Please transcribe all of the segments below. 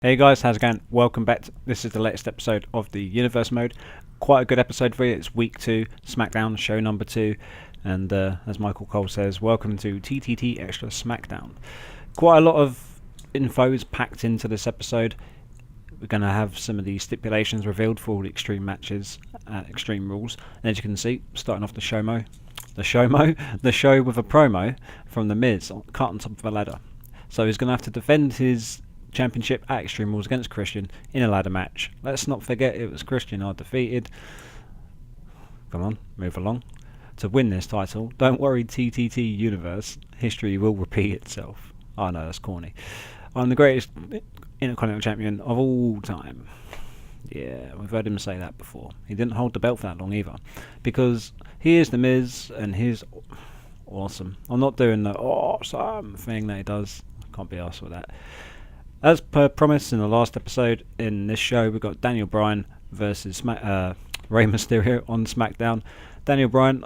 Hey guys, how's it going? Welcome back. This is the latest episode of the Universe Mode. Quite a good episode for you. It's week 2, SmackDown, show number 2. And as Michael Cole says, welcome to TTT Extra SmackDown. Quite a lot of info is packed into this episode. We're going to have some of the stipulations revealed for all the Extreme matches at Extreme Rules. And as you can see, starting off the show with a promo from The Miz, cut on top of a ladder. So he's going to have to defend his championship at Extreme Rules against Christian in a ladder match. Let's not forget it was Christian I defeated. Come on, move along. To win this title, don't worry TTT Universe, history will repeat itself. Oh no, that's corny. I'm the greatest Intercontinental Champion of all time. Yeah, we've heard him say that before. He didn't hold the belt for that long either. Because he is The Miz and he's awesome. I'm not doing the awesome thing that he does. I can't be arsed with that. As per promise in the last episode, in this show we've got Daniel Bryan versus Rey Mysterio on SmackDown. Daniel Bryan,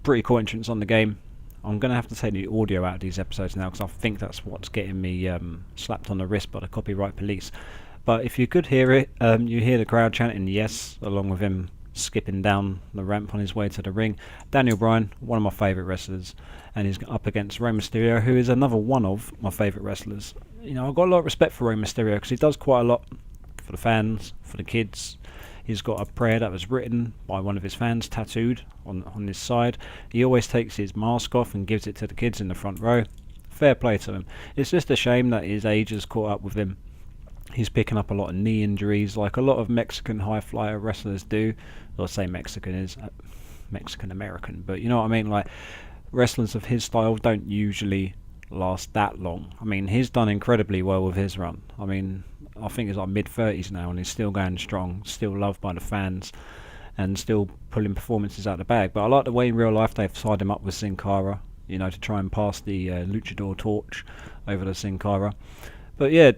pretty cool entrance on the game. I'm going to have to take the audio out of these episodes now because I think that's what's getting me slapped on the wrist by the copyright police. But if you could hear it, you hear the crowd chanting yes, along with him skipping down the ramp on his way to the ring. Daniel Bryan, one of my favourite wrestlers, and he's up against Rey Mysterio, who is another one of my favourite wrestlers. You know, I've got a lot of respect for Rey Mysterio because he does quite a lot for the fans, for the kids. He's got a prayer that was written by one of his fans, tattooed on his side. He always takes his mask off and gives it to the kids in the front row. Fair play to him. It's just a shame that his age has caught up with him. He's picking up a lot of knee injuries like a lot of Mexican high flyer wrestlers do. I'll say Mexican is Mexican American, but you know what I mean? Like, wrestlers of his style don't usually last that long. I mean, he's done incredibly well with his run. I mean, I think he's like mid-30s now and he's still going strong, still loved by the fans and still pulling performances out of the bag. But I like the way in real life they've tied him up with Sin Cara, you know, to try and pass the luchador torch over to Sin Cara. But yeah,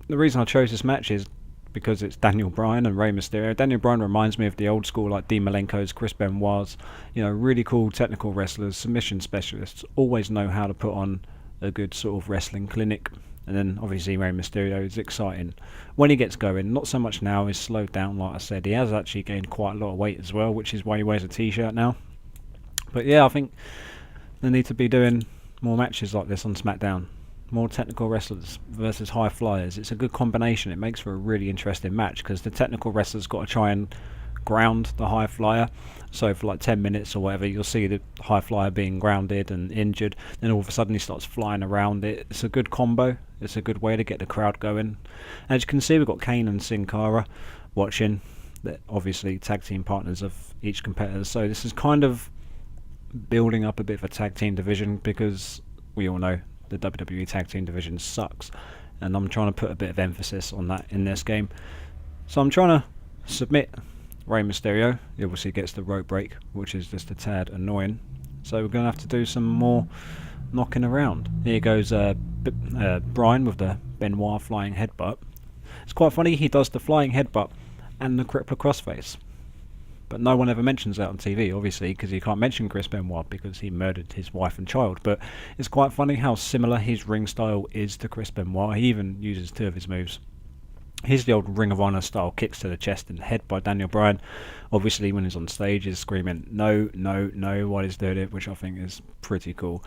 the reason I chose this match is because it's Daniel Bryan and Rey Mysterio. Daniel Bryan reminds me of the old school, like Dean Malenko's, Chris Benoit's, you know, really cool technical wrestlers, submission specialists, always know how to put on a good sort of wrestling clinic. And then obviously Rey Mysterio is exciting when he gets going. Not so much now, he's slowed down, like I said. He has actually gained quite a lot of weight as well, which is why he wears a t-shirt now. But yeah, I think they need to be doing more matches like this on SmackDown. More technical wrestlers versus high flyers. It's a good combination. It makes for a really interesting match because the technical wrestlers got to try and ground the high flyer. So for like 10 minutes or whatever, you'll see the high flyer being grounded and injured. Then all of a sudden he starts flying around it. It's a good combo. It's a good way to get the crowd going. As you can see, we've got Kane and Sin Cara watching. They're obviously tag team partners of each competitor. So this is kind of building up a bit of a tag team division because we all know the WWE tag team division sucks, and I'm trying to put a bit of emphasis on that in this game. So I'm trying to submit Rey Mysterio. He obviously gets the rope break, which is just a tad annoying. So we're going to have to do some more knocking around. Here goes Bryan with the Benoit flying headbutt. It's quite funny, he does the flying headbutt and the crippler crossface. But no one ever mentions that on TV, obviously, because you can't mention Chris Benoit because he murdered his wife and child. But it's quite funny how similar his ring style is to Chris Benoit. He even uses 2 of his moves. Here's the old Ring of Honor style kicks to the chest and head by Daniel Bryan. Obviously, when he's on stage, he's screaming, no, no, no, while he's doing it, which I think is pretty cool.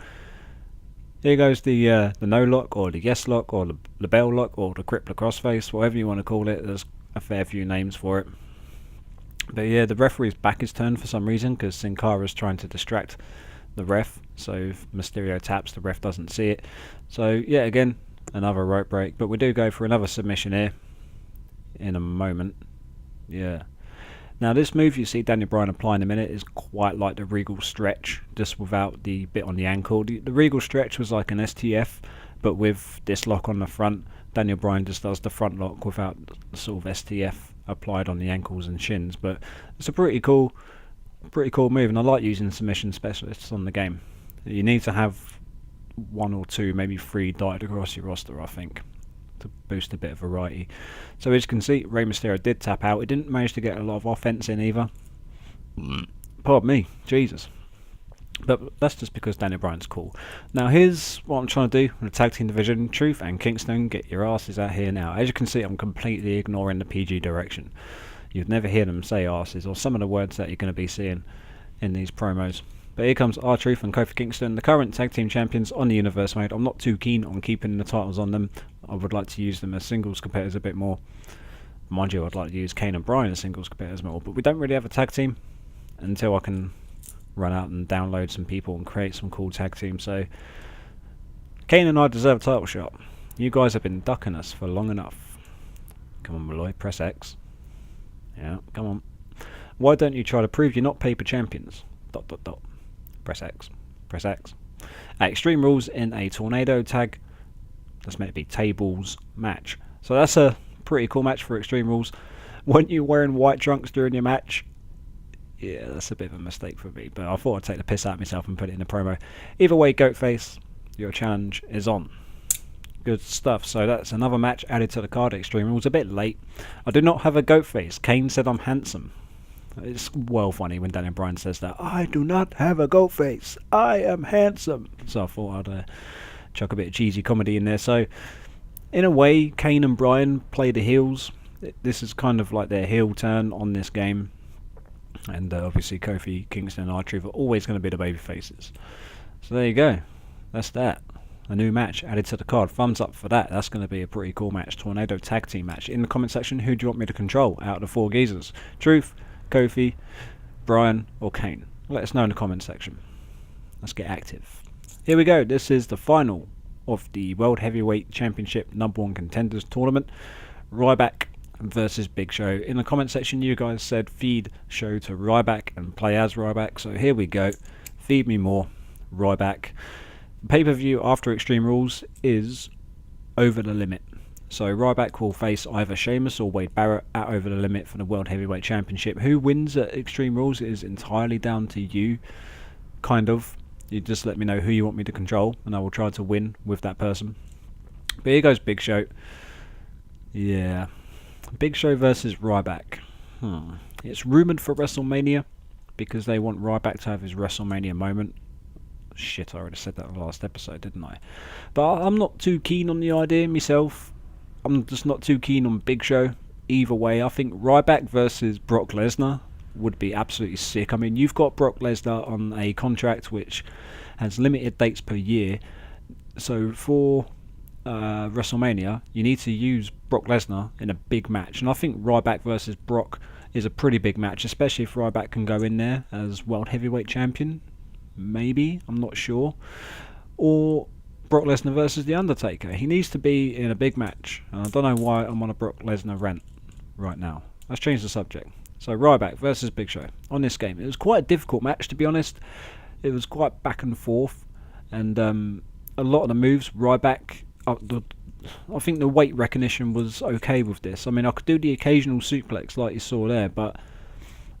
Here goes the no lock, or the yes lock, or the bell lock, or the crippler crossface, whatever you want to call it. There's a fair few names for it. But yeah, the referee's back is turned for some reason because Sin Cara's trying to distract the ref. So if Mysterio taps, the ref doesn't see it. So yeah, again, another rope break. But we do go for another submission here in a moment. Yeah. Now this move you see Daniel Bryan apply in a minute is quite like the Regal stretch, just without the bit on the ankle. The Regal stretch was like an STF, but with this lock on the front. Daniel Bryan just does the front lock without the sort of STF applied on the ankles and shins. But it's a pretty cool move, and I like using submission specialists on the game. You need to have 1 or 2, maybe 3 dotted across your roster, I think, to boost a bit of variety. So as you can see, Rey Mysterio did tap out. He didn't manage to get a lot of offense in either. Pardon me, Jesus. But that's just because Daniel Bryan's cool. Now here's what I'm trying to do with the tag team division. Truth and Kingston, get your asses out here now. As you can see, I'm completely ignoring the PG direction. You'd never hear them say asses, or some of the words that you're going to be seeing in these promos. But here comes R-Truth and Kofi Kingston, the current tag team champions on the Universe mode. I'm not too keen on keeping the titles on them. I would like to use them as singles competitors a bit more. Mind you, I'd like to use Kane and Bryan as singles competitors more, but we don't really have a tag team until I can run out and download some people and create some cool tag teams. So Kane and I deserve a title shot. You guys have been ducking us for long enough. Come on, Malloy, press X. Yeah, come on. Why don't you try to prove you're not paper champions? ... Press X. Press X. At Extreme Rules in a tornado tag. That's meant to be tables match. So that's a pretty cool match for Extreme Rules. Weren't you wearing white trunks during your match? Yeah, that's a bit of a mistake for me, but I thought I'd take the piss out of myself and put it in the promo. Either way, Goatface, your challenge is on. Good stuff. So that's another match added to the card at Extreme Rules. A bit late. I do not have a goat face. Kane said I'm handsome. It's well funny when Daniel Bryan says that. I do not have a goat face. I am handsome. So I thought I'd chuck a bit of cheesy comedy in there. So in a way, Kane and Bryan play the heels. This is kind of like their heel turn on this game. And obviously Kofi, Kingston and R-Truth are always going to be the baby faces. So there you go. That's that. A new match added to the card. Thumbs up for that. That's going to be a pretty cool match. Tornado tag team match. In the comment section, who do you want me to control out of the four geezers? Truth, Kofi, Bryan or Kane? Let us know in the comment section. Let's get active. Here we go. This is the final of the World Heavyweight Championship #1 Contenders Tournament. Ryback versus Big Show. In the comment section, you guys said feed Show to Ryback and play as Ryback. So here we go. Feed me more Ryback. Pay-per-view after Extreme Rules is Over the Limit. So Ryback will face either Sheamus or Wade Barrett at Over the Limit for the World Heavyweight Championship. Who wins at Extreme Rules is entirely down to you. Kind of. You just let me know who you want me to control and I will try to win with that person. But here goes Big Show. Yeah. Big Show versus Ryback. It's rumoured for WrestleMania because they want Ryback to have his WrestleMania moment. Shit, I already said that in the last episode, didn't I? But I'm not too keen on the idea myself. I'm just not too keen on Big Show. Either way, I think Ryback versus Brock Lesnar would be absolutely sick. I mean, you've got Brock Lesnar on a contract which has limited dates per year. So for WrestleMania, you need to use Brock Lesnar in a big match. And I think Ryback versus Brock is a pretty big match, especially if Ryback can go in there as World Heavyweight Champion. Maybe, I'm not sure. Or Brock Lesnar versus The Undertaker. He needs to be in a big match. And I don't know why I'm on a Brock Lesnar rant right now. Let's change the subject. So Ryback versus Big Show on this game. It was quite a difficult match, to be honest. It was quite back and forth. And a lot of the moves, Ryback, I think the weight recognition was okay with this. I mean, I could do the occasional suplex like you saw there, but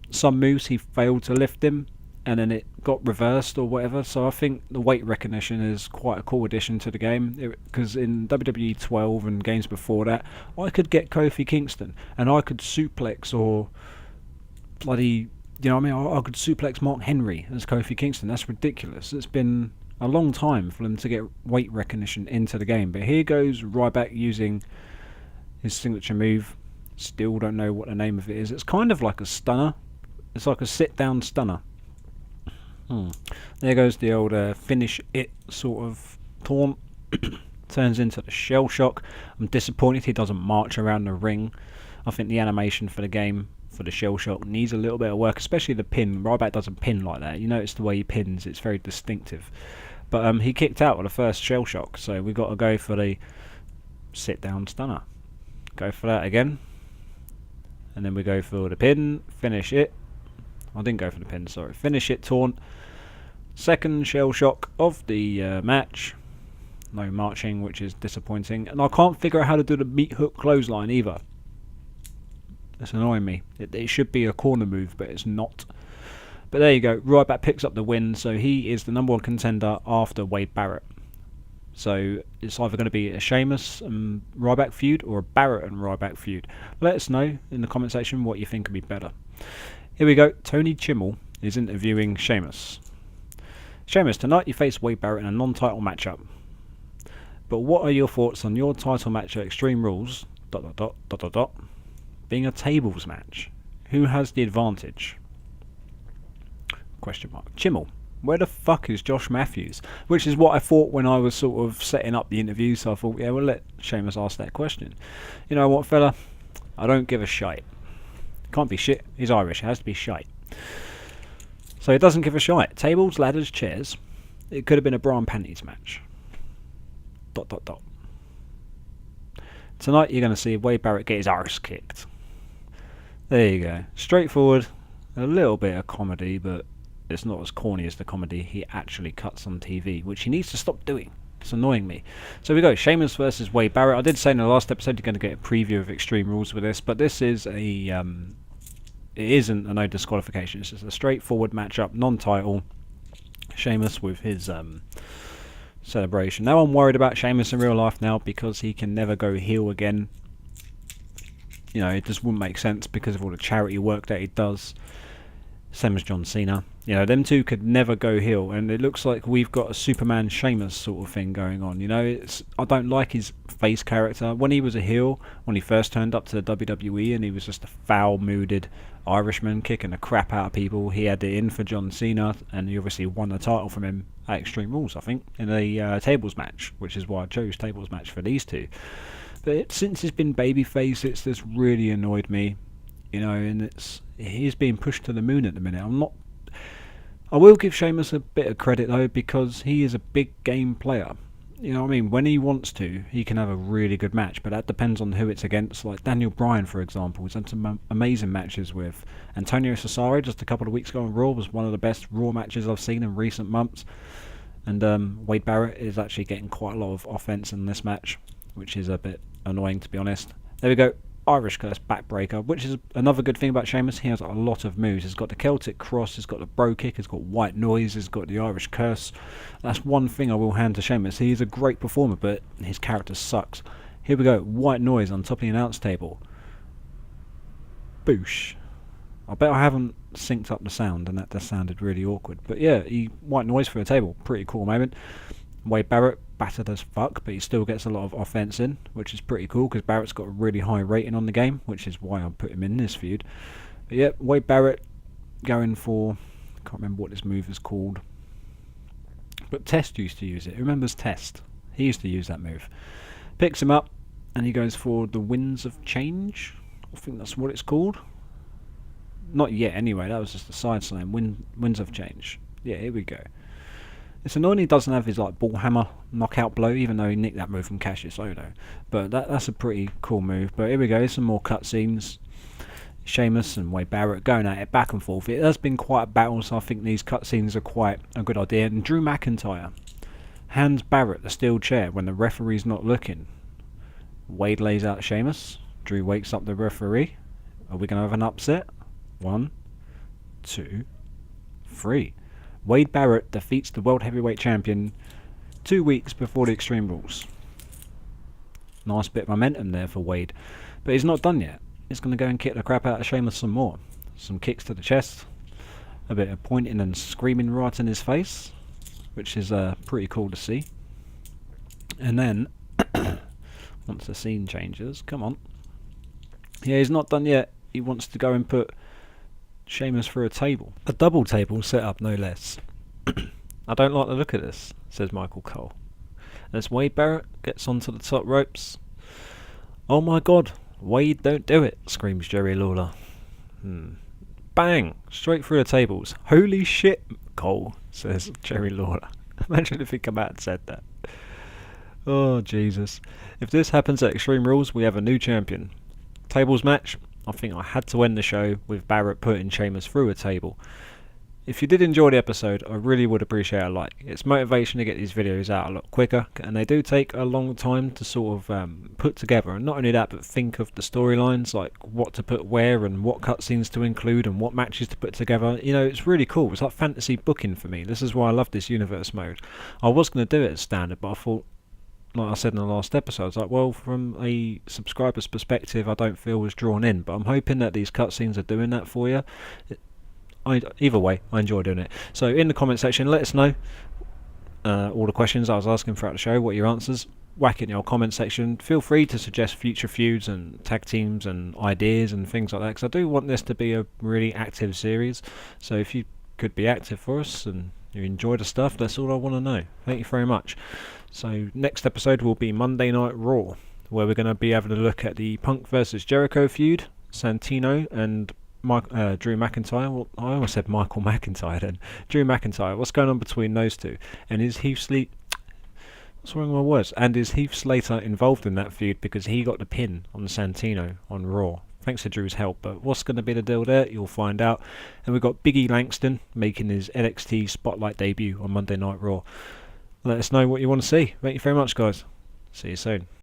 some moves he failed to lift him. And then it got reversed or whatever. So I think the weight recognition is quite a cool addition to the game. Because in WWE 12 and games before that, I could get Kofi Kingston and I could suplex or bloody, you know what I mean? I could suplex Mark Henry as Kofi Kingston. That's ridiculous. It's been a long time for them to get weight recognition into the game. But here goes Ryback using his signature move. Still don't know what the name of it is. It's kind of like a stunner. It's like a sit-down stunner. There goes the old finish it sort of taunt. Turns into the shell shock. I'm disappointed he doesn't march around the ring. I think the animation for the game for the shell shock needs a little bit of work, especially the pin. Ryback doesn't pin like that. You notice the way he pins, it's very distinctive. But he kicked out with the first shell shock, so we've got to go for the sit down stunner. Go for that again. And then we go for the pin, finish it. I didn't go for the pin, sorry. Finish it taunt. Second shell shock of the match. No marching, which is disappointing. And I can't figure out how to do the meat hook clothesline either. That's annoying me. It should be a corner move, but it's not. But there you go. Ryback picks up the win, so he is the #1 contender after Wade Barrett. So it's either going to be a Sheamus and Ryback feud or a Barrett and Ryback feud. Let us know in the comment section what you think would be better. Here we go. Tony Chimmel is interviewing Sheamus. Sheamus, tonight you face Wade Barrett in a non-title matchup. But what are your thoughts on your title match at Extreme Rules, ... being a tables match? Who has the advantage? Question mark. Chimmel, where the fuck is Josh Matthews? Which is what I thought when I was sort of setting up the interview, so I thought, yeah, we'll let Sheamus ask that question. You know what, fella? I don't give a shite. Can't be shit. He's Irish. It has to be shite. So he doesn't give a shite. Tables, ladders, chairs. It could have been a bra and panties match. ... Tonight you're going to see Wade Barrett get his arse kicked. There you go. Straightforward. A little bit of comedy, but it's not as corny as the comedy he actually cuts on TV, which he needs to stop doing. It's annoying me. So we go. Sheamus versus Wade Barrett. I did say in the last episode you're going to get a preview of Extreme Rules with this, but this is a... it isn't a no disqualification. It's just a straightforward matchup, non-title. Sheamus with his celebration. Now I'm worried about Sheamus in real life now because he can never go heel again. You know, it just wouldn't make sense because of all the charity work that he does. Same as John Cena. You know, them two could never go heel, and it looks like we've got a Superman Sheamus sort of thing going on. You know, I don't like his face character. When he was a heel, when he first turned up to the WWE, and he was just a foul-mooded Irishman kicking the crap out of people, he had it in for John Cena, and he obviously won the title from him at Extreme Rules, I think, in a tables match, which is why I chose tables match for these two. But since he's been babyface, it's just really annoyed me, you know, and he's being pushed to the moon at the minute. I will give Sheamus a bit of credit though, because he is a big game player. You know what I mean? When he wants to, he can have a really good match, but that depends on who it's against. Like Daniel Bryan, for example, he's had some amazing matches with Antonio Cesaro just a couple of weeks ago on Raw. Was one of the best Raw matches I've seen in recent months. And Wade Barrett is actually getting quite a lot of offense in this match, which is a bit annoying, to be honest. There we go. Irish Curse backbreaker, which is another good thing about Sheamus. He has a lot of moves. He's got the Celtic Cross, he's got the Bro Kick, he's got White Noise, he's got the Irish Curse. That's one thing I will hand to Sheamus. He is a great performer, but his character sucks. Here we go. White Noise on top of the announce table. Boosh. I bet I haven't synced up the sound, and that just sounded really awkward. But yeah, White Noise for a table. Pretty cool moment. Wade Barrett, battered as fuck, but he still gets a lot of offense in, which is pretty cool because Barrett's got a really high rating on the game, which is why I put him in this feud. But yeah, Wade Barrett going for, I can't remember what this move is called, but Test used to use it. Who remembers Test? He used to use that move. Picks him up and he goes for the Winds of Change. I think that's what it's called. Not yet anyway, that was just a side slam. Winds of Change. Yeah, here we go. It's annoying he doesn't have his like ball hammer knockout blow, even though he nicked that move from Cassius Ohno. But that's a pretty cool move. But here we go, some more cutscenes. Sheamus and Wade Barrett going at it back and forth. It has been quite a battle, so I think these cutscenes are quite a good idea. And Drew McIntyre hands Barrett the steel chair when the referee's not looking. Wade lays out Sheamus. Drew wakes up the referee. Are we going to have an upset? 1, 2, 3. Wade Barrett defeats the World Heavyweight Champion 2 weeks before the Extreme Rules. Nice bit of momentum there for Wade. But he's not done yet. He's going to go and kick the crap out of Sheamus some more. Some kicks to the chest. A bit of pointing and screaming right in his face, which is pretty cool to see. And then, once the scene changes, come on. Yeah, he's not done yet. He wants to go and put Sheamus through a table. A double table set up, no less. I don't like the look of this, says Michael Cole. As Wade Barrett gets onto the top ropes. Oh my god, Wade, don't do it, screams Jerry Lawler. Bang! Straight through the tables. Holy shit, Cole, says Jerry Lawler. Imagine if he'd come out and said that. Oh, Jesus. If this happens at Extreme Rules, we have a new champion. Tables match. I think I had to end the show with Barrett putting Sheamus through a table. If you did enjoy the episode, I really would appreciate a like. It's motivation to get these videos out a lot quicker, and they do take a long time to sort of put together. And not only that, but think of the storylines, like what to put where and what cutscenes to include and what matches to put together. You know, it's really cool. It's like fantasy booking for me. This is why I love this universe mode. I was going to do it as standard, but I thought, like I said in the last episode, I was like, well, from a subscriber's perspective, I don't feel as drawn in, but I'm hoping that these cutscenes are doing that for you. Either way, I enjoy doing it. So in the comment section, let us know all the questions I was asking throughout the show. What are your answers? Whack it in your comment section. Feel free to suggest future feuds and tag teams and ideas and things like that, because I do want this to be a really active series. So if you could be active for us and you enjoy the stuff, that's all I want to know. Thank you very much. So next episode will be Monday Night Raw, where we're going to be having a look at the Punk versus Jericho feud, Santino and Drew McIntyre. Well, I almost said Michael McIntyre then. Drew McIntyre. What's going on between those two? And is Heath Slater... What's wrong with my words? And is Heath Slater involved in that feud because he got the pin on Santino on Raw? Thanks to Drew's help. But what's going to be the deal there? You'll find out. And we've got Big E Langston making his NXT Spotlight debut on Monday Night Raw. Let us know what you want to see. Thank you very much, guys. See you soon.